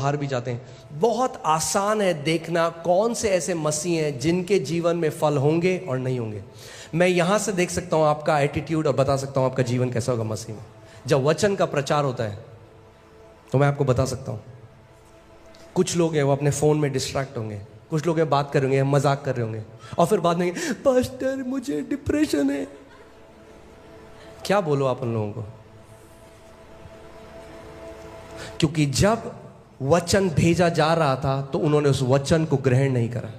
बाहर भी जाते हैं, बहुत आसान है देखना कौन से ऐसे मसीह हैं जिनके जीवन में फल होंगे और नहीं होंगे। मैं यहाँ से देख सकता हूँ आपका एटीट्यूड और बता सकता हूँ आपका जीवन कैसा होगा मसीह में। जब वचन का प्रचार होता है तो मैं आपको बता सकता हूँ, कुछ लोग हैं वो अपने फ़ोन में डिस्ट्रैक्ट होंगे, कुछ लोग हैं बात कर रहे होंगे, मजाक कर रहे होंगे, और फिर बाद में पास्टर मुझे डिप्रेशन है। क्या बोलो आप उन लोगों को? क्योंकि जब वचन भेजा जा रहा था तो उन्होंने उस वचन को ग्रहण नहीं करा।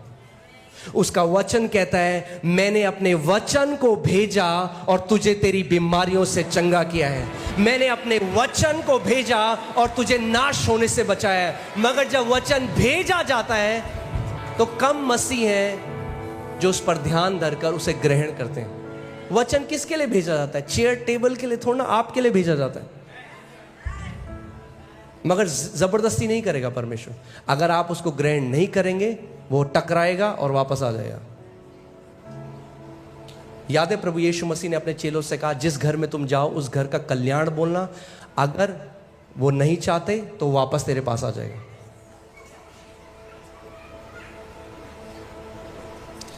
उसका वचन कहता है मैंने अपने वचन को भेजा और तुझे तेरी बीमारियों से चंगा किया है। मैंने अपने वचन को भेजा और तुझे नाश होने से बचाया है। मगर जब वचन भेजा जाता है तो कम मसीह हैं जो उस पर ध्यान धरकर उसे ग्रहण करते हैं। वचन किसके लिए भेजा जाता है? चेयर टेबल के लिए थोड़ा ना, आपके लिए भेजा जाता है। मगर जबरदस्ती नहीं करेगा परमेश्वर। अगर आप उसको ग्रहण नहीं करेंगे वो टकराएगा और वापस आ जाएगा। याद है प्रभु यीशु मसीह ने अपने चेलों से कहा जिस घर में तुम जाओ उस घर का कल्याण बोलना, अगर वो नहीं चाहते तो वापस तेरे पास आ जाएगा।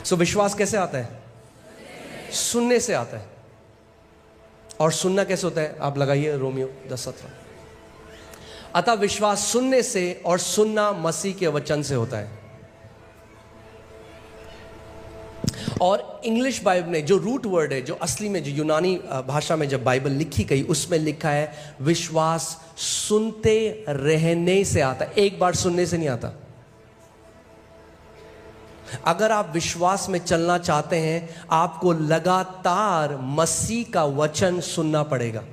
सो विश्वास कैसे आता है? सुनने से आता है। और सुनना कैसे होता है? आप लगाइए रोमियो 10:17। अतः विश्वास सुनने से और सुनना मसीह के वचन से होता है। और इंग्लिश बाइबल में जो रूट वर्ड है, जो असली में जो यूनानी भाषा में जब बाइबल लिखी गई उसमें लिखा है विश्वास सुनते रहने से आता है, एक बार सुनने से नहीं आता। अगर आप विश्वास में चलना चाहते हैं आपको लगातार मसीह का वचन सुनना पड़ेगा,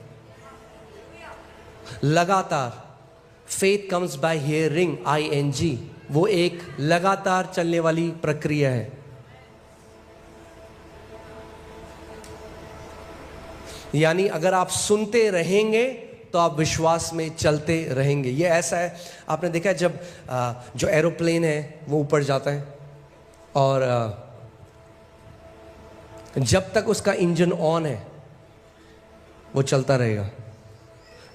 लगातार। Faith comes by hearing, ING, वो एक लगातार चलने वाली प्रक्रिया है। यानी अगर आप सुनते रहेंगे तो आप विश्वास में चलते रहेंगे। ये ऐसा है, आपने देखा है जब जो एरोप्लेन है वो ऊपर जाता है और जब तक उसका इंजन ऑन है वो चलता रहेगा।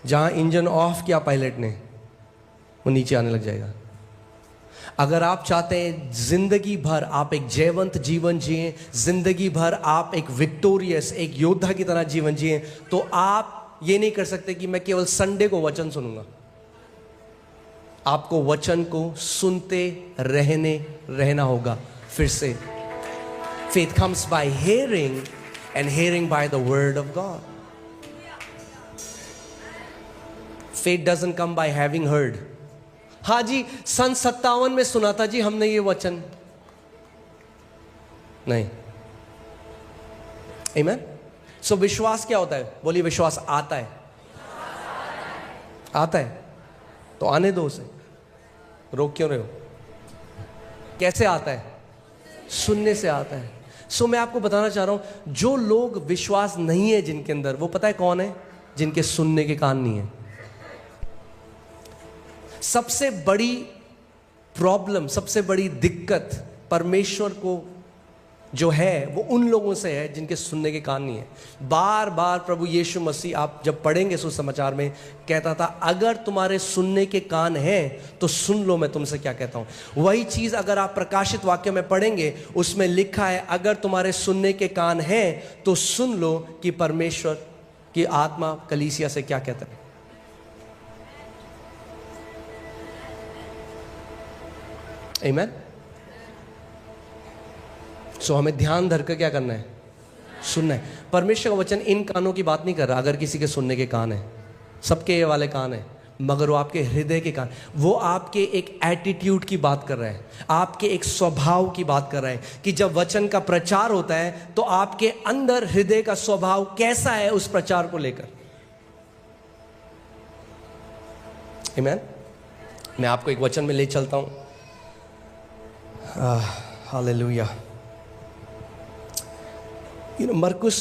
जहां इंजन ऑफ किया पायलट ने वो नीचे आने लग जाएगा। अगर आप चाहते हैं जिंदगी भर आप एक जयवंत जीवन जिए, जिंदगी भर आप एक विक्टोरियस, एक योद्धा की तरह जीवन जिए, तो आप ये नहीं कर सकते कि मैं केवल संडे को वचन सुनूंगा। आपको वचन को सुनते रहना होगा। फिर से faith comes by hearing and hearing by the word of God. Faith doesn't come by having heard. हाँ जी, सन 57 में सुना था जी हमने ये वचन, नहीं। Amen? So विश्वास क्या होता है? बोलिए विश्वास आता है। आता है तो आने दो उसे, रोक क्यों रहे हो? कैसे आता है? सुनने से आता है। सो मैं आपको बताना चाह रहा हूं जो लोग विश्वास नहीं है जिनके अंदर, वो पता है कौन है? जिनके सुनने के कान नहीं है। सबसे बड़ी प्रॉब्लम, सबसे बड़ी दिक्कत परमेश्वर को जो है वो उन लोगों से है जिनके सुनने के कान नहीं है। बार बार प्रभु यीशु मसीह, आप जब पढ़ेंगे सुसमाचार में, कहता था अगर तुम्हारे सुनने के कान हैं तो सुन लो मैं तुमसे क्या कहता हूं। वही चीज अगर आप प्रकाशित वाक्य में पढ़ेंगे उसमें लिखा है अगर तुम्हारे सुनने के कान हैं तो सुन लो कि परमेश्वर की आत्मा कलीसिया से क्या कहता है। आमीन। सो हमें ध्यान धरकर क्या करना है? सुनना है। परमेश्वर का वचन इन कानों की बात नहीं कर रहा। अगर किसी के सुनने के कान है, सबके ये वाले कान है, मगर वो आपके हृदय के कान, वो आपके एक एटीट्यूड की बात कर रहा है, आपके एक स्वभाव की बात कर रहा है कि जब वचन का प्रचार होता है तो आपके अंदर हृदय का स्वभाव कैसा है उस प्रचार को लेकर। आमीन। मैं आपको एक वचन में ले चलता हूं। हालेलुया। मरकुस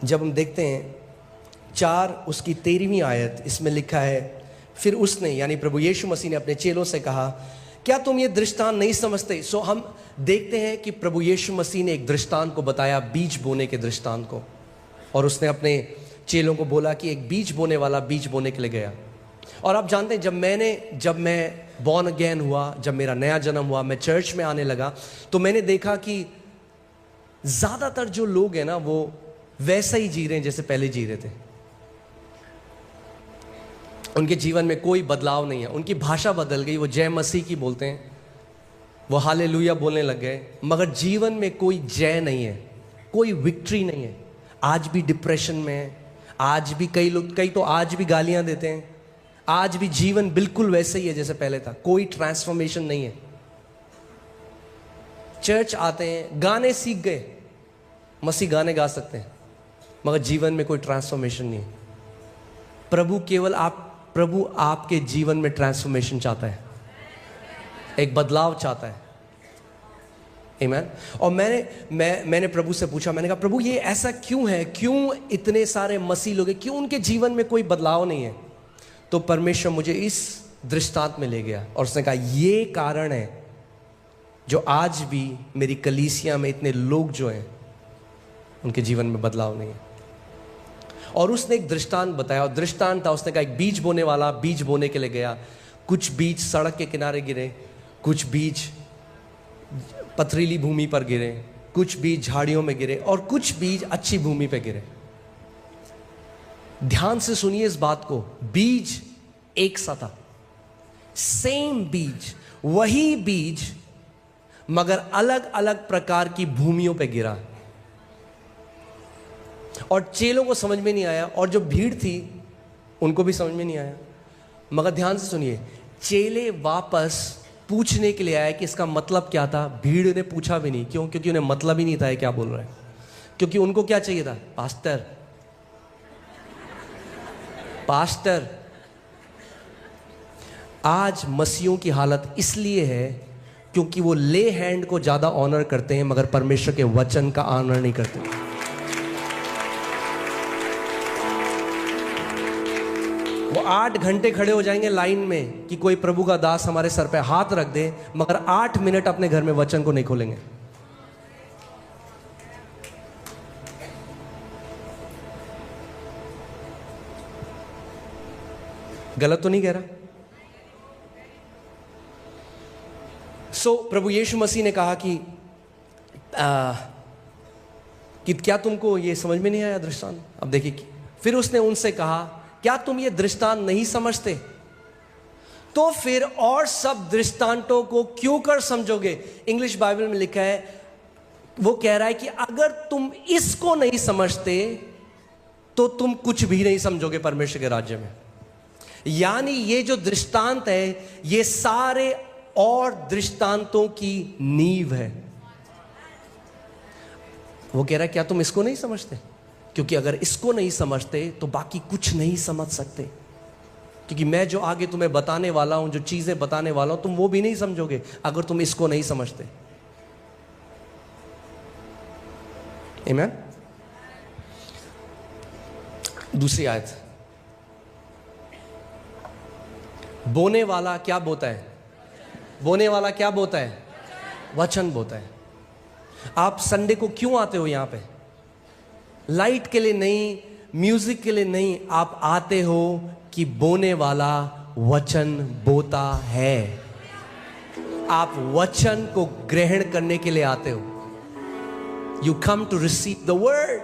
जब हम देखते हैं 4 उसकी 13वीं आयत, इसमें लिखा है फिर उसने, यानी प्रभु यीशु मसीह ने अपने चेलों से कहा क्या तुम ये दृष्टांत नहीं समझते? सो हम देखते हैं कि प्रभु यीशु मसीह ने एक दृष्टांत को बताया, बीज बोने के दृष्टांत को, और उसने अपने चेलों को बोला कि एक बीज बोने वाला बीज बोने के लिए गया और आप जानते हैं, जब मैं बॉर्न अगेन हुआ, जब मेरा नया जन्म हुआ, मैं चर्च में आने लगा, तो मैंने देखा कि ज्यादातर जो लोग हैं ना, वो वैसा ही जी रहे हैं जैसे पहले जी रहे थे। उनके जीवन में कोई बदलाव नहीं है। उनकी भाषा बदल गई, वो जय मसीह की बोलते हैं, वो हालेलुया बोलने लग गए, मगर जीवन में कोई जय नहीं है, कोई विक्ट्री नहीं है। आज भी डिप्रेशन में है, आज भी कई तो आज भी गालियां देते हैं, आज भी जीवन बिल्कुल वैसे ही है जैसे पहले था, कोई ट्रांसफॉर्मेशन नहीं है। चर्च आते हैं, गाने सीख गए, मसीह गाने गा सकते हैं, मगर जीवन में कोई ट्रांसफॉर्मेशन नहीं है। प्रभु आपके जीवन में ट्रांसफॉर्मेशन चाहता है, एक बदलाव चाहता है। आमीन। और मैंने प्रभु से पूछा, मैंने कहा प्रभु ये ऐसा क्यों है, क्यों इतने सारे मसीह लोग हैं, क्यों उनके जीवन में कोई बदलाव नहीं है? तो परमेश्वर मुझे इस दृष्टांत में ले गया और उसने कहा ये कारण है जो आज भी मेरी कलीसिया में इतने लोग जो हैं उनके जीवन में बदलाव नहीं है। और उसने एक दृष्टांत बताया, और दृष्टांत था, उसने कहा एक बीज बोने वाला बीज बोने के लिए गया, कुछ बीज सड़क के किनारे गिरे, कुछ बीज पथरीली भूमि पर गिरे, कुछ बीज झाड़ियों में गिरे और कुछ बीज अच्छी भूमि पर गिरे। ध्यान से सुनिए इस बात को, बीज एक सा था, सेम बीज, वही बीज, मगर अलग अलग प्रकार की भूमियों पे गिरा। और चेलों को समझ में नहीं आया, और जो भीड़ थी उनको भी समझ में नहीं आया। मगर ध्यान से सुनिए, चेले वापस पूछने के लिए आए कि इसका मतलब क्या था। भीड़ ने पूछा भी नहीं, क्यों? क्योंकि उन्हें मतलब ही नहीं था ये क्या बोल रहे हैं। क्योंकि उनको क्या चाहिए था? पास्टर। आज मसीहों की हालत इसलिए है क्योंकि वो ले हैंड को ज्यादा ऑनर करते हैं, मगर परमेश्वर के वचन का ऑनर नहीं करते। वो 8 घंटे खड़े हो जाएंगे लाइन में कि कोई प्रभु का दास हमारे सर पे हाथ रख दे, मगर 8 मिनट अपने घर में वचन को नहीं खोलेंगे। गलत तो नहीं कह रहा? प्रभु यीशु मसीह ने कहा कि क्या तुमको ये समझ में नहीं आया दृष्टांत? अब देखिए, फिर उसने उनसे कहा क्या तुम ये दृष्टांत नहीं समझते? तो फिर और सब दृष्टांतों को क्यों कर समझोगे? इंग्लिश बाइबल में लिखा है, वो कह रहा है कि अगर तुम इसको नहीं समझते तो तुम कुछ भी नहीं समझोगे परमेश्वर के राज्य में। यानी ये जो दृष्टांत है, ये सारे और दृष्टांतों की नींव है। वो कह रहा है क्या तुम इसको नहीं समझते? क्योंकि अगर इसको नहीं समझते तो बाकी कुछ नहीं समझ सकते। क्योंकि मैं जो आगे तुम्हें बताने वाला हूं, जो चीजें बताने वाला हूं, तुम वो भी नहीं समझोगे अगर तुम इसको नहीं समझते। आमीन। दूसरी आयत, बोने वाला क्या बोता है? बोने वाला क्या बोता है? वचन बोता है। आप संडे को क्यों आते हो यहां पे? लाइट के लिए नहीं, म्यूजिक के लिए नहीं, आप आते हो कि बोने वाला वचन बोता है। आप वचन को ग्रहण करने के लिए आते हो। You come to receive the word.